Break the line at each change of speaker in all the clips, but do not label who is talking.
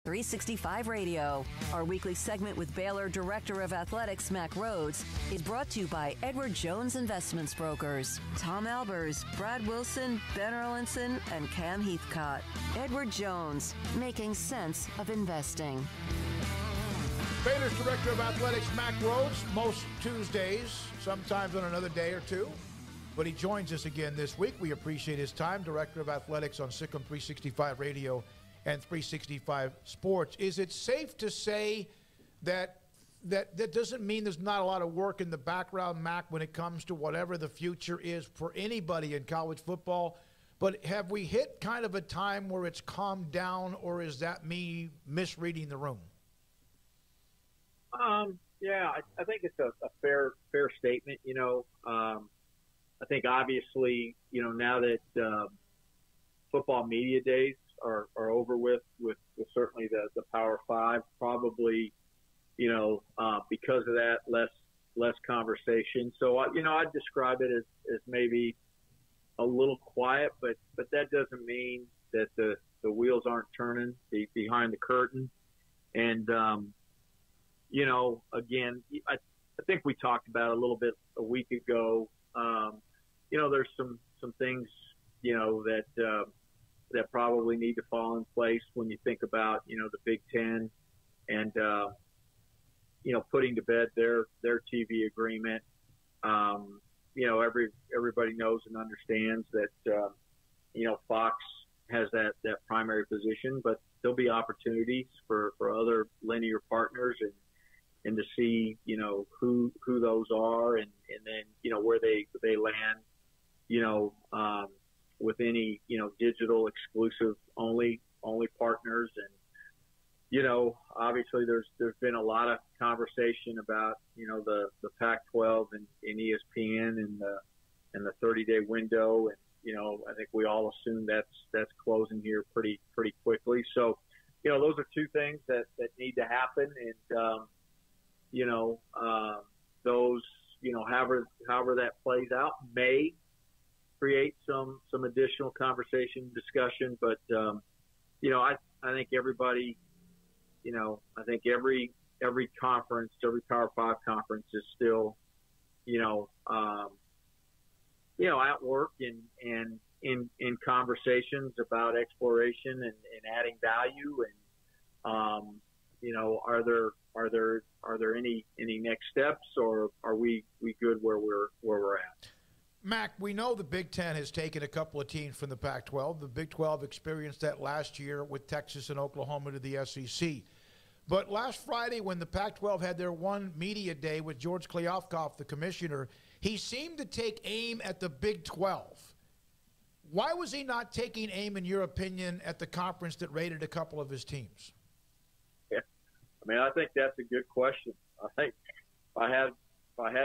365 Radio. Our weekly segment with Baylor Director of Athletics Mack Rhoades is brought to you by Edward Jones Investments Brokers, Tom Albers, Brad Wilson, Ben Erlinson, and Cam Heathcott. Edward Jones, making sense of investing.
Baylor's Director of Athletics Mack Rhoades, most Tuesdays, sometimes on another day or two. But he joins us again this week. We appreciate his time. Director of Athletics on Sic'Em 365 Radio and 365 Sports. Is it safe to say that doesn't mean there's not a lot of work in the background, Mac, when it comes to whatever the future is for anybody in college football? But have we hit kind of a time where it's calmed down, or is that me misreading the room?
Yeah, I think it's a fair statement. I think obviously, now that football media days are over with certainly the Power Five, probably, because of that, less conversation. So, I'd describe it as maybe a little quiet, but that doesn't mean that the wheels aren't turning behind the curtain. And, again, I think we talked about it a little bit a week ago. There's some things, that probably need to fall in place when you think about, the Big Ten and, putting to bed their TV agreement. Everybody knows and understands that, Fox has that primary position, but there'll be opportunities for other linear partners and to see, who those are and then, where they land, with any, digital exclusive only partners. And, obviously there's been a lot of conversation about, the Pac-12 and ESPN and the 30-day window. And, I think we all assume that's closing here pretty quickly. So, those are two things that need to happen. And, those, however that plays out may create some additional conversation, discussion. But, I think everybody, I think every conference, every Power Five conference is still, at work and in conversations about exploration and adding value. And, are there any next steps, or are we good where we're at?
Mac, we know the Big Ten has taken a couple of teams from the Pac-12. The Big 12 experienced that last year with Texas and Oklahoma to the SEC. But last Friday, when the Pac-12 had their one media day with George Kliavkoff, the commissioner, he seemed to take aim at the Big 12. Why was he not taking aim, in your opinion, at the conference that rated a couple of his teams?
Yeah, I think that's a good question. I think if I had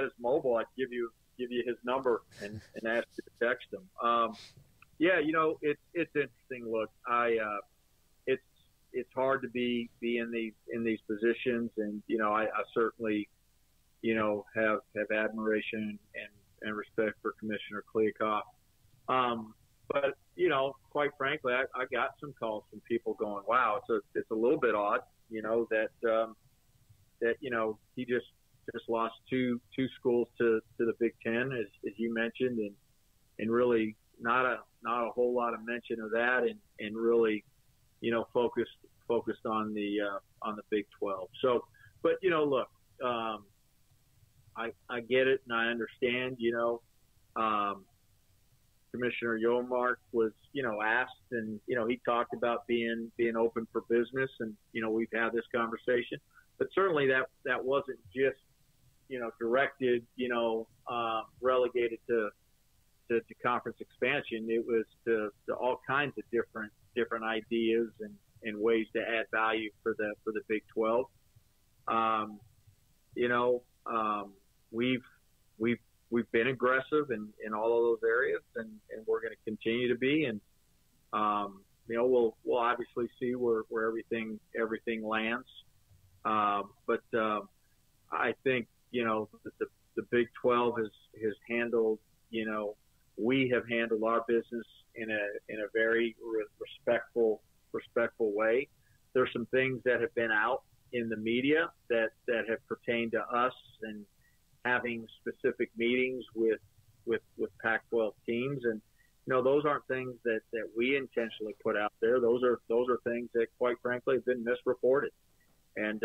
his mobile, I'd give you his number and ask you to text him. It's interesting. Look, it's hard to be in these positions, and I certainly have admiration and respect for Commissioner Kliavkoff. But quite frankly, I got some calls from people going, "Wow, it's a little bit odd, that he just lost two schools to the Big Ten, as you mentioned, and really not a whole lot of mention of that, and really, focused on the Big 12. So, but look, I get it and I understand. Commissioner Yormark was asked, and he talked about being open for business, and we've had this conversation, but certainly that wasn't just directed, relegated to conference expansion. It was to all kinds of different ideas and ways to add value for the Big 12. We've been aggressive in all of those areas, and we're going to continue to be. And we'll obviously see where everything lands. But I think the Big 12 has handled, we have handled our business in a very respectful way. there's some things that have been out in the media that have pertained to us and having specific meetings with Pac-12 teams. And, those aren't things that we intentionally put out there. Those are things that, quite frankly, have been misreported. And,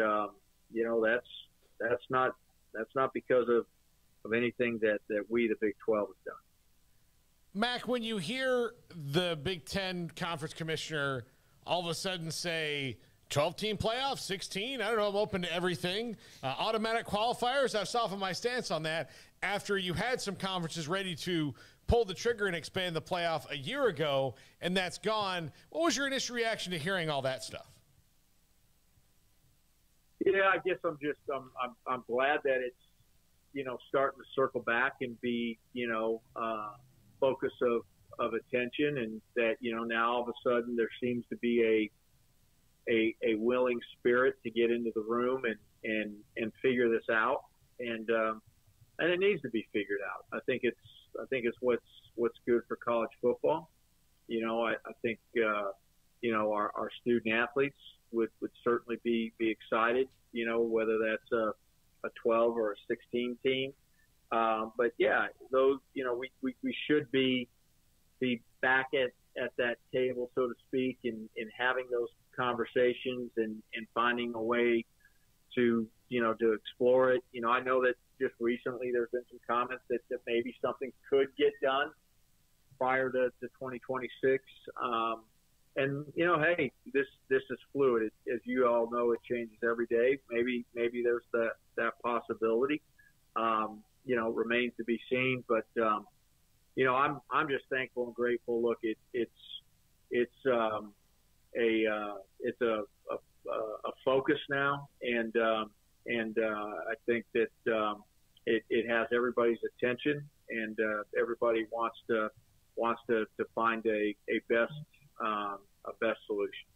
that's not because of anything that we, the Big 12, have done.
Mac, when you hear the Big Ten Conference Commissioner all of a sudden say 12-team playoffs, 16, I don't know, I'm open to everything, automatic qualifiers, I've softened my stance on that after you had some conferences ready to pull the trigger and expand the playoff a year ago, and that's gone. What was your initial reaction to hearing all that stuff?
Yeah, I guess I'm glad that it's, starting to circle back and be, focus of attention, and that, now all of a sudden there seems to be a willing spirit to get into the room and figure this out. And it needs to be figured out. I think it's what's good for college football. I think, our student athletes would certainly be excited, whether that's a 12 or a 16 team. But yeah, those, we should be back at that table, so to speak, and having those conversations and finding a way to explore it. I know that just recently there's been some comments that maybe something could get done prior to 2026. And hey, this is fluid. As you all know, it changes every day. Maybe there's that possibility. Remains to be seen. But I'm just thankful and grateful. Look, it's a focus now, and I think that it has everybody's attention, and everybody wants to find a best solution.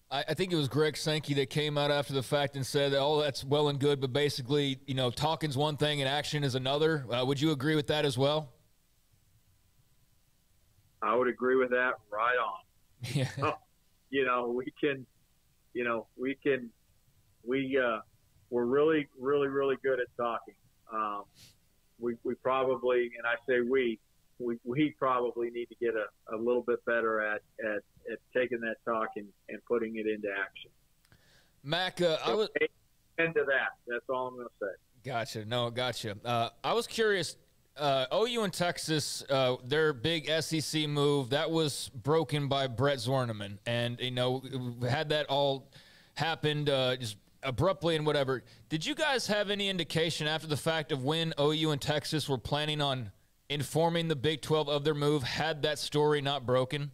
I think it was Greg Sankey that came out after the fact and said, "Oh, that's well and good, but basically, talking's one thing and action is another." Would you agree with that as well?
I would agree with that right on.
Yeah.
We're really, really, really good at talking. We probably, and I say we probably need to get a little bit better at taking that talk and putting it into action.
Mac, I was
into that. That's all I'm going to say.
Gotcha. No, gotcha. I was curious. OU and Texas, their big SEC move, that was broken by Brett Zorneman. And, had that all happened just abruptly and whatever. Did you guys have any indication after the fact of when OU and Texas were planning on informing the Big 12 of their move, had that story not broken?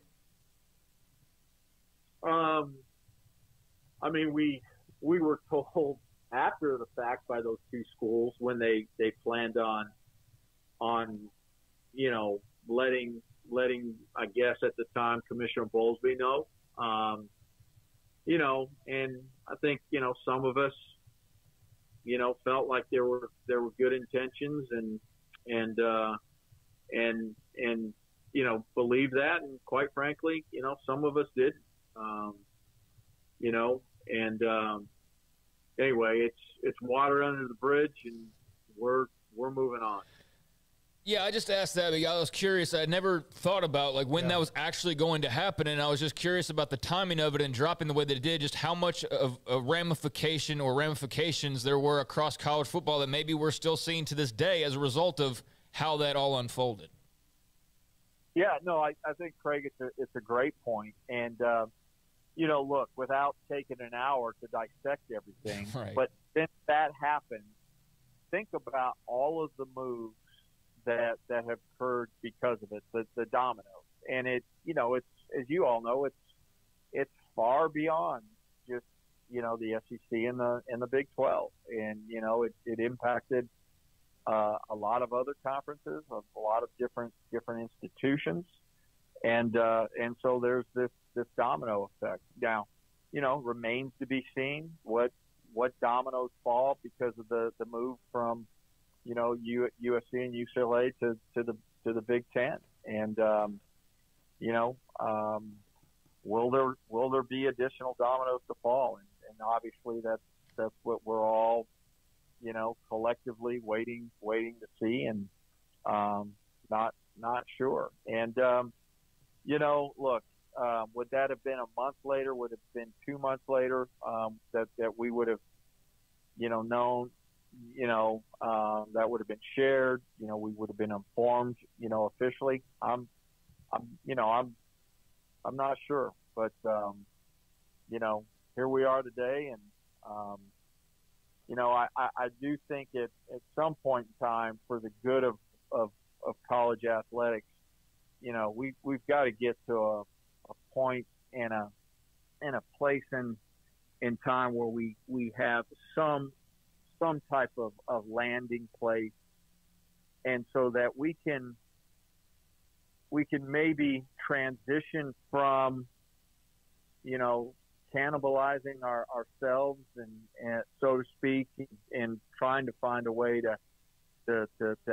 We were told after the fact by those two schools when they planned on letting I guess at the time Commissioner Bowlesby know, and I think some of us felt like there were good intentions and believe that, and quite frankly, some of us didn't. Anyway, it's water under the bridge, and we're moving on.
Yeah, I just asked that because I was curious. I never thought about when that was actually going to happen, and I was just curious about the timing of it and dropping the way that it did, just how much of a ramification or ramifications there were across college football that maybe we're still seeing to this day as a result of how that all unfolded.
Yeah, no, I think, Craig, it's a great point. And, look, without taking an hour to dissect everything,
right.
But since that happened, think about all of the moves that have occurred because of it, the dominoes. And it's, as you all know, it's far beyond just, the SEC and the Big 12. And, it impacted a lot of other conferences, a lot of different institutions. And so there's this domino effect. Now, remains to be seen what dominoes fall because of the move from, USC and UCLA to the Big Ten. And, will there be additional dominoes to fall? And obviously that's what we're all, collectively waiting to see, and not sure. And look, would that have been a month later? Would it have been 2 months later that we would have, known, that would have been shared? We would have been informed, officially. I'm not sure, but here we are today, and I do think at some point in time, for the good of college athletics, we've got to get to a point and a place in time where we have some type of landing place, and so that we can maybe transition from cannibalizing ourselves and so to speak, and trying to find a way to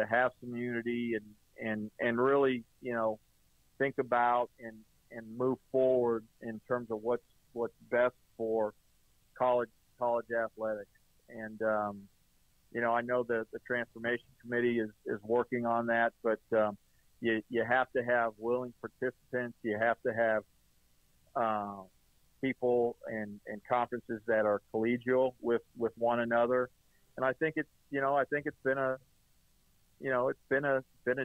have some unity and really think about and move forward in terms of what's best for college athletics. And I know the transformation committee is working on that, but you have to have willing participants. You have to have people and conferences that are collegial with one another. And I think it's been a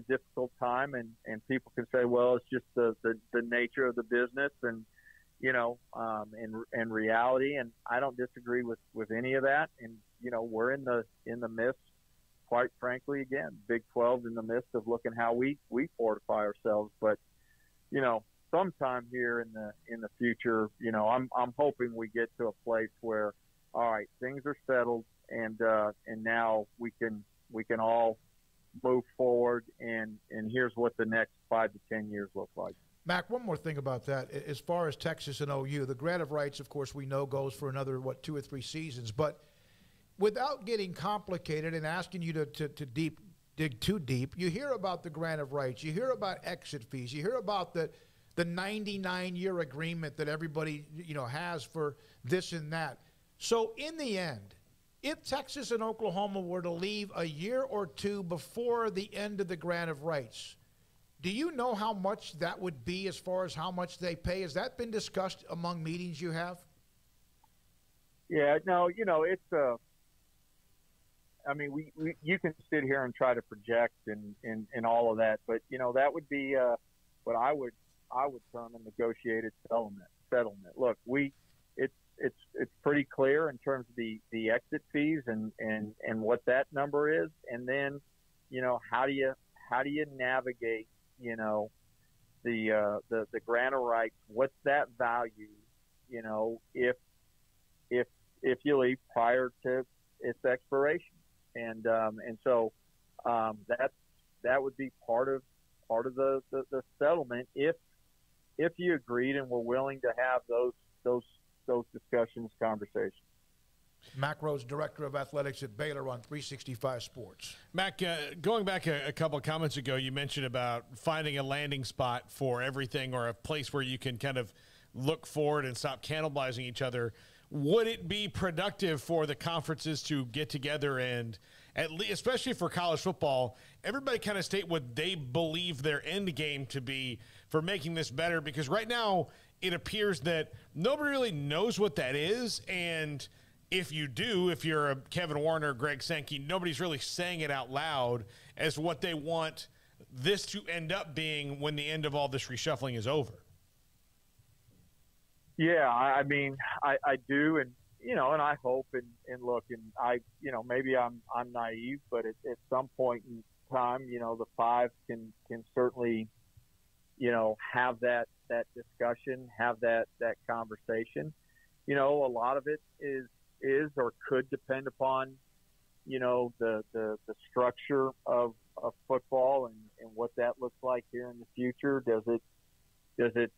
difficult time, and people can say, well, it's just the nature of the business and and reality. And I don't disagree with any of that. And we're in the midst, quite frankly, again, Big 12 in the midst of looking how we fortify ourselves. But sometime here in the future, I'm hoping we get to a place where, all right, things are settled, and now we can all move forward, and here's what the next 5 to 10 years look like.
Mac, one more thing about that. As far as Texas and OU, the grant of rights, of course, we know goes for another, 2 or 3 seasons. But without getting complicated and asking you to dig too deep, you hear about the grant of rights. You hear about exit fees. You hear about the 99-year agreement that everybody, has for this and that. So in the end, if Texas and Oklahoma were to leave a year or two before the end of the grant of rights, do you know how much that would be as far as how much they pay? Has that been discussed among meetings you have?
Yeah, no, it's you can sit here and try to project and all of that, but that would be what I would term a negotiated settlement. Look, it's pretty clear in terms of the exit fees and what that number is, and then how do you navigate the grant of rights? What's that value? If you leave prior to its expiration, and so that would be part of the settlement if you agreed and were willing to have those discussions, conversations.
Mack Rhoades, Director of Athletics at Baylor on 365 Sports.
Mac, going back a couple of comments ago, you mentioned about finding a landing spot for everything, or a place where you can kind of look forward and stop cannibalizing each other. Would it be productive for the conferences to get together and, at least, especially for college football, everybody kind of state what they believe their end game to be for making this better? Because right now it appears that nobody really knows what that is, and if you do, if you're a Kevin Warner, Greg Sankey, nobody's really saying it out loud as what they want this to end up being when the end of all this reshuffling is over.
Yeah, I do, and and I hope and look, and I maybe I'm naive, but at some point in time, the five can certainly have that discussion, have that conversation. A lot of it is or could depend upon the structure of football and what that looks like here in the future. Does it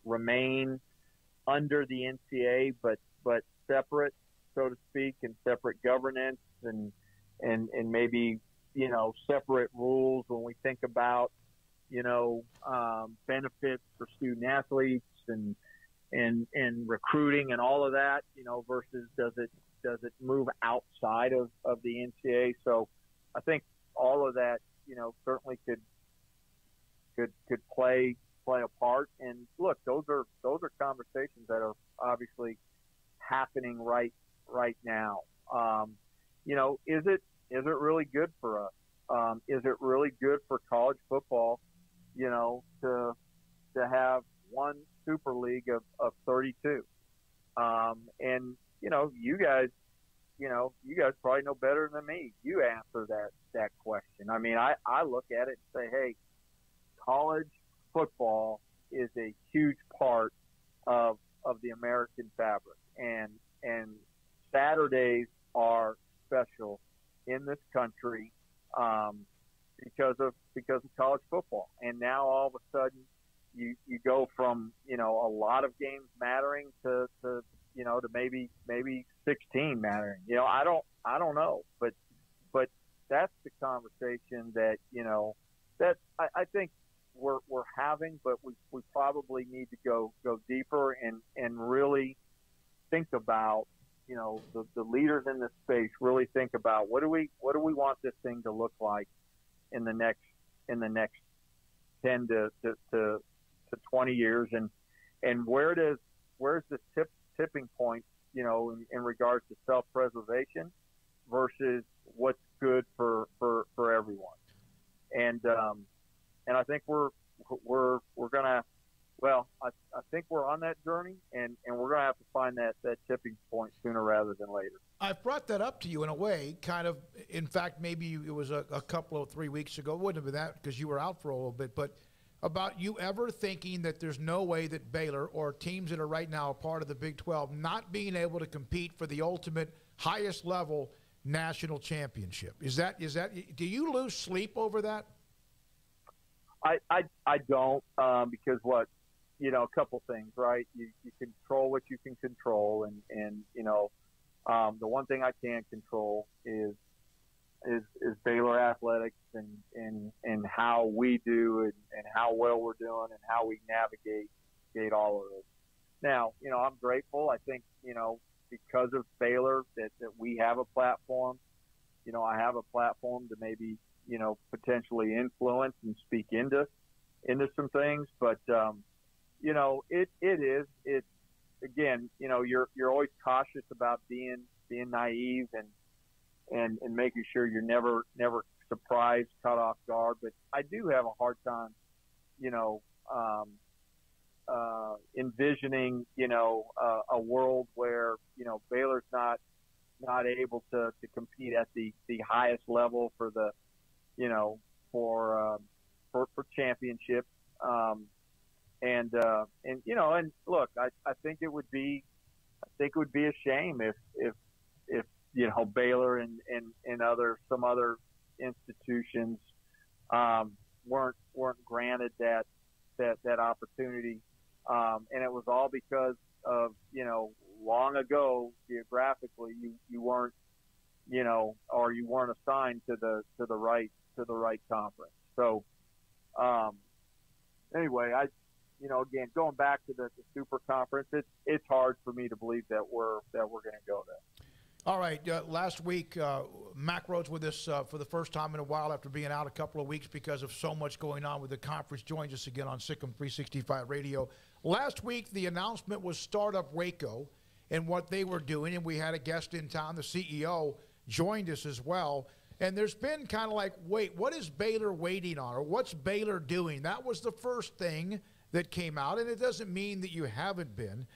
remain under the NCAA but separate, so to speak, and separate governance and maybe separate rules when we think about benefits for student athletes and and recruiting and all of that, versus does it move outside of the NCAA? So I think all of that, certainly could play a part. And look, those are conversations that are obviously happening right now. Is it really good for us? Is it really good for college football, to have one super league of 32? And you guys probably know better than me. You answer that question. I mean, I look at it and say, hey, college football is a huge part of the American fabric, and Saturdays are special in this country because of college football. And now all of a sudden you go from a lot of games mattering to maybe 16 mattering. I don't know, but that's the conversation that that I think we're having, but we probably need to go deeper and really think about the leaders in this space really think about what do we want this thing to look like in the next 10 to 20 years, and where's the tipping point in regards to self-preservation versus what's good for everyone. And I think we're gonna, I think we're on that journey, and we're gonna have to find that tipping point sooner rather than later.
I brought that up to you in a way, kind of. In fact, maybe it was a couple of 3 weeks ago. It wouldn't have been that because you were out for a little bit, but about you ever thinking that there's no way that Baylor or teams that are right now a part of the Big 12 not being able to compete for the ultimate highest level national championship? Is that do you lose sleep over that?
I don't, because a couple things, right? You control what you can control, and the one thing I can't control is Baylor athletics and how we do and how well we're doing and how we navigate all of this. Now, I'm grateful. I think, because of Baylor that we have a platform. I have a platform to maybe, potentially influence and speak into some things, but it's again, you're always cautious about being naive and making sure you're never surprised, caught off guard. But I do have a hard time, envisioning, a world where, Baylor's not able to compete at the highest level for the, for championships. And look, I think it would be a shame if Baylor and some other institutions weren't granted that opportunity. And it was all because of, long ago geographically you weren't, or you weren't assigned to the right conference. So anyway, again, going back to the super conference, it's hard for me to believe that we're going to go there.
All right. Last week, Mack Rhoades with us for the first time in a while after being out a couple of weeks because of so much going on with the conference. Joins us again on Sic'Em 365 Radio. Last week, the announcement was Startup Waco and what they were doing, and we had a guest in town. The CEO joined us as well. And there's been kind of like, wait, what is Baylor waiting on, or what's Baylor doing? That was the first thing that came out, and it doesn't mean that you haven't been.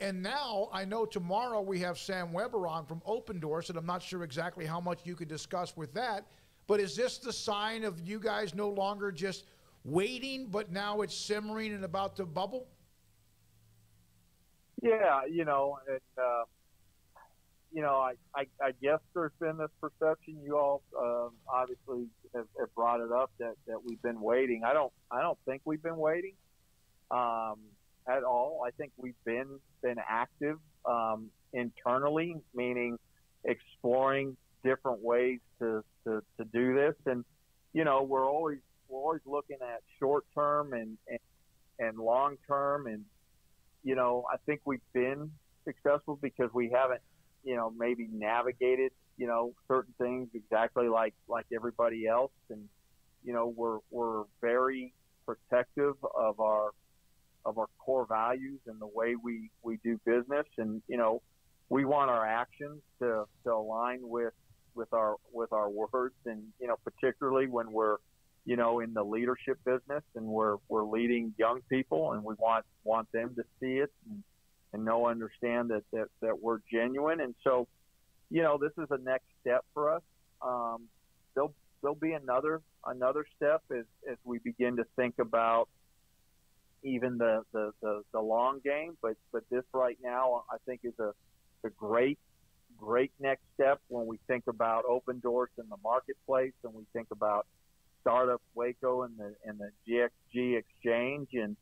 And now I know tomorrow we have Sam Weber on from Open Doors, and I'm not sure exactly how much you could discuss with that. But is this the sign of you guys no longer just waiting, but now it's simmering and about to bubble?
Yeah, I guess there's been this perception. You all obviously have brought it up that we've been waiting. I don't think we've been waiting at all. I think we've been active internally, meaning exploring different ways to do this. And we're always looking at short term and long term, and I think we've been successful because we haven't, maybe navigated, certain things exactly like everybody else. And, we're very protective of our core values and the way we do business. And, we want our actions to align with our words. And, particularly when we're, in the leadership business and we're leading young people, and we want them to see it and understand that we're genuine. And so, this is a next step for us. There'll be another step as we begin to think about even the long game. But this right now, I think, is a great next step when we think about open doors in the marketplace, and we think about startup Waco and the GXG exchange. And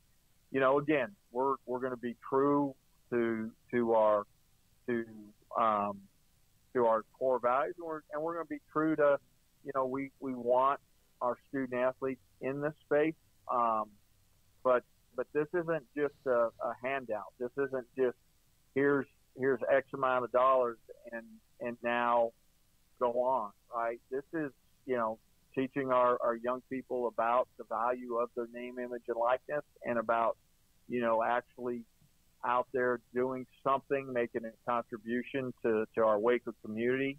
again, we're going to be true to our core values, and we're going to be true to we want our student athletes in this space, but this isn't just a handout. This isn't just here's X amount of dollars and now go on, right? This is teaching our young people about the value of their name, image, and likeness, and about actually out there doing something, making a contribution to our Waco community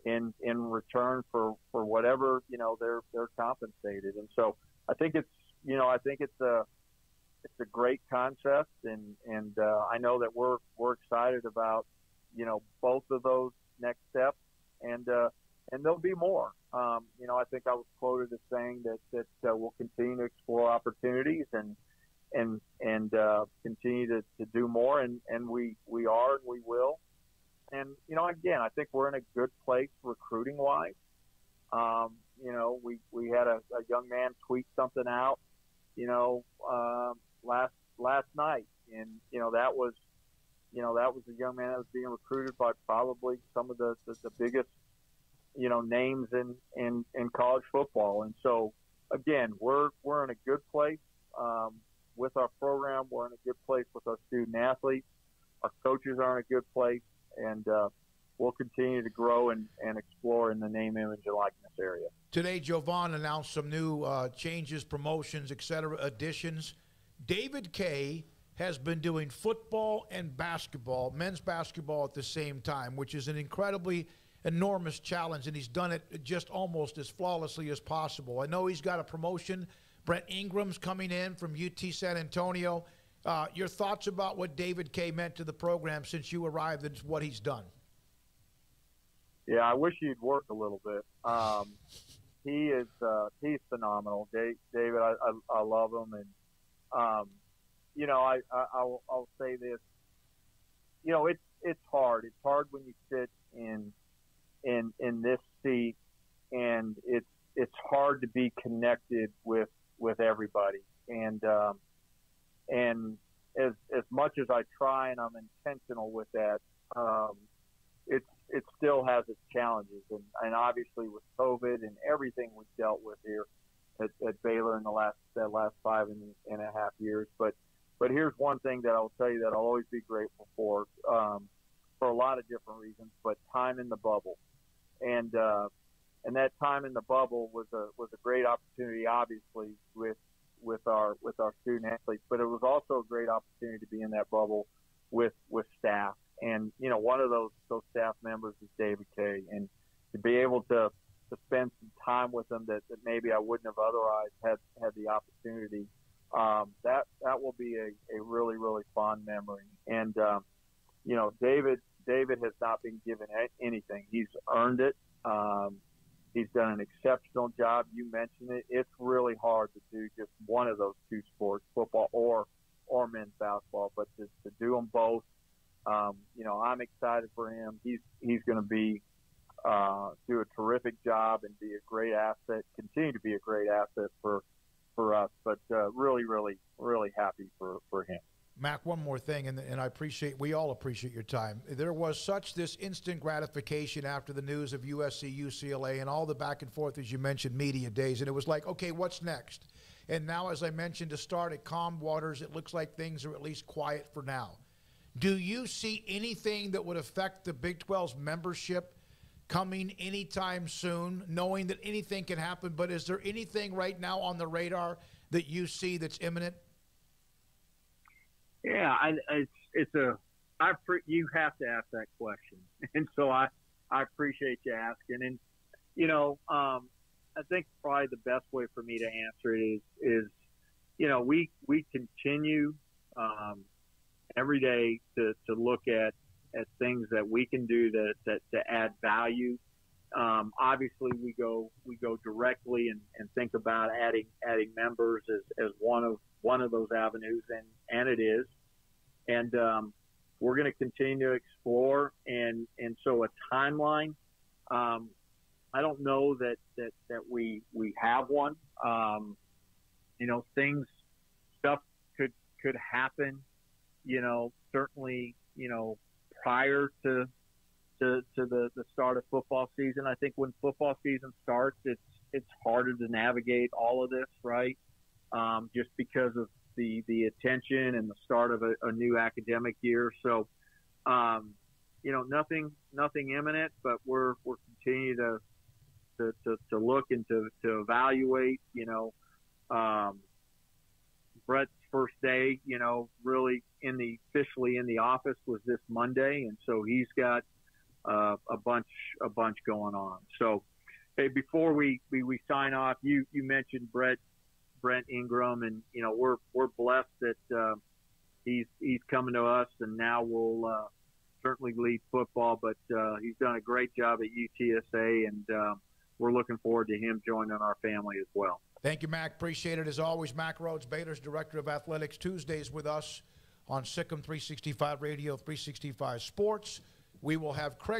in return for whatever they're compensated. And so I think it's a great concept, and I know that we're excited about both of those next steps, and there'll be more. I think I was quoted as saying that we'll continue to explore opportunities and continue to do more, and we are, and we will. And again, I think we're in a good place recruiting wise. We had a young man tweet something out last night, and that was a young man that was being recruited by probably some of the biggest names in college football. And so again, we're in a good place with our program. We're in a good place with our student athletes. Our coaches are in a good place, and we'll continue to grow and explore in the name, image, and likeness area.
Today, Jovan announced some new changes, promotions, etc., additions. David Kay has been doing football and basketball, men's basketball at the same time, which is an incredibly enormous challenge, and he's done it just almost as flawlessly as possible. I know he's got a promotion. Brent Ingram's coming in from UT San Antonio. Your thoughts about what David Kay meant to the program since you arrived and what he's done?
Yeah, I wish he'd work a little bit. He's phenomenal. David, I love him, and I'll say this. It's hard. It's hard when you sit in this seat, and it's hard to be connected with everybody. And as much as I try, and I'm intentional with that, it still has its challenges. And obviously with COVID and everything we've dealt with here at Baylor in the last 5.5 years. But here's one thing that I'll tell you that I'll always be grateful for a lot of different reasons, but time in the bubble. And that time in the bubble was a great opportunity, obviously, with our student athletes, but it was also a great opportunity to be in that bubble with staff. And one of those staff members is David Kay, and to be able to spend some time with them that maybe I wouldn't have otherwise had the opportunity, that will be a really, really fond memory. And David has not been given anything. He's earned it. He's done an exceptional job. You mentioned it. It's really hard to do just one of those two sports, football or men's basketball, but to do them both, I'm excited for him. He's going to do a terrific job and be a great asset, continue to be a great asset for us, but really, really, really happy for him.
Mack, one more thing, and we all appreciate your time. There was such this instant gratification after the news of USC, UCLA, and all the back and forth, as you mentioned, media days, and it was like, okay, what's next? And now, as I mentioned to start, at calm waters, it looks like things are at least quiet for now. Do you see anything that would affect the Big 12's membership coming anytime soon, knowing that anything can happen? But is there anything right now on the radar that you see that's imminent?
Yeah, you have to ask that question, and so I appreciate you asking. And I think probably the best way for me to answer it is we continue every day to look at things that we can do to add value. Obviously, we go directly and think about adding members as one of those avenues, and it is. And we're going to continue to explore, and so a timeline. I don't know that we have one. Stuff could happen. Certainly, prior to the start of football season. I think when football season starts, it's harder to navigate all of this, right? Just because of the attention and the start of a new academic year. So, nothing imminent, but we're continuing to look and to evaluate. Brett's first day, really officially in the office was this Monday, and so he's got a bunch going on. So, hey, before we sign off, you mentioned Brent Ingram, and we're blessed that he's coming to us, and now we'll certainly lead football. But he's done a great job at UTSA, and we're looking forward to him joining our family as well.
Thank you, Mack. Appreciate it as always. Mack Rhoades, Baylor's Director of Athletics, Tuesdays with us on Sic'Em 365 Radio, 365 Sports. We will have Craig